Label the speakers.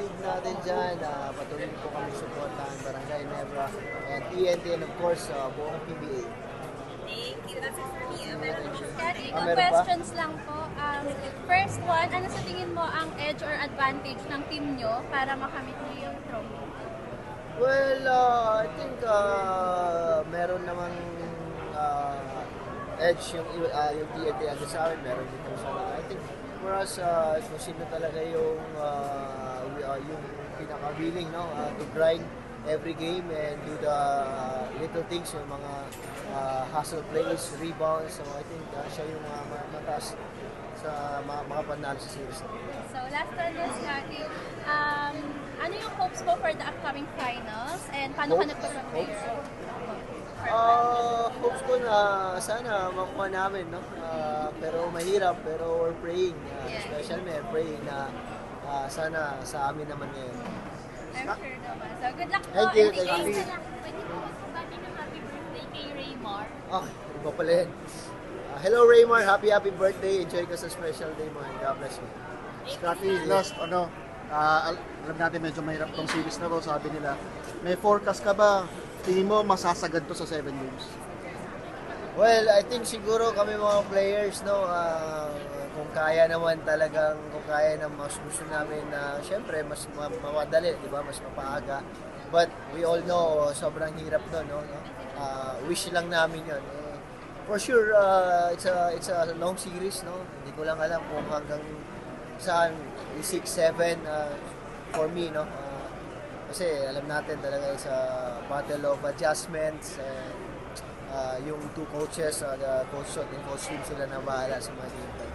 Speaker 1: feed natin dyan. Patuloy po kami supportahan Barangay Nebra and TNT and of course, buong PBA.
Speaker 2: Thank you. That's it for me. Meron po.
Speaker 3: Daddy, two
Speaker 1: Meron pa?
Speaker 3: questions lang po. First one, ano sa tingin mo ang edge or advantage ng team nyo para makamit nyo yung trophy?
Speaker 1: Well, I think meron namang edge yung TNT agad sa amin, meron din kami sa amin. I think for us, kung sino talaga yung pinaka-willing, no? To grind every game and do the little things, yung mga hustle plays, rebounds. So I think siya yung mataas sa makapanalo sa series.
Speaker 3: So last one is, Daddy, ano yung hopes mo for the upcoming finals and paano ka nagpa-prepare?
Speaker 1: Hopes ko na sana makuha namin, no? Pero mahirap, pero we're praying. Especially may praying na sana sa amin naman ngayon.
Speaker 3: I'm sure naman. So good luck po.
Speaker 1: Thank you.
Speaker 3: And
Speaker 1: Thank you.
Speaker 3: isa lang, pwede po magbati ng happy birthday kay Raymar.
Speaker 1: Okay, iba pala yun. Hello Raymar, happy birthday. Enjoy ka sa special day mo and God bless you.
Speaker 4: Scotty, last alam natin medyo mahirap tong series na to, sabi nila. May forecast ka ba? Tingin mo masasagad to sa 7 games?
Speaker 1: Well, I think siguro kami mga players, no, kung kaya naman talagang, kung kaya na mas gusto namin na syempre mas mawadali, di ba, mas mapaaga. But we all know, sobrang hirap doon, no? Wish lang namin yun. For sure, it's a long series, no? Hindi ko lang alam kung hanggang saan, 6-7 for me, no? Kasi alam natin talaga sa battle of adjustments and yung two coaches, Coach Shot and Coach Lim, sila na bahala sa mga game.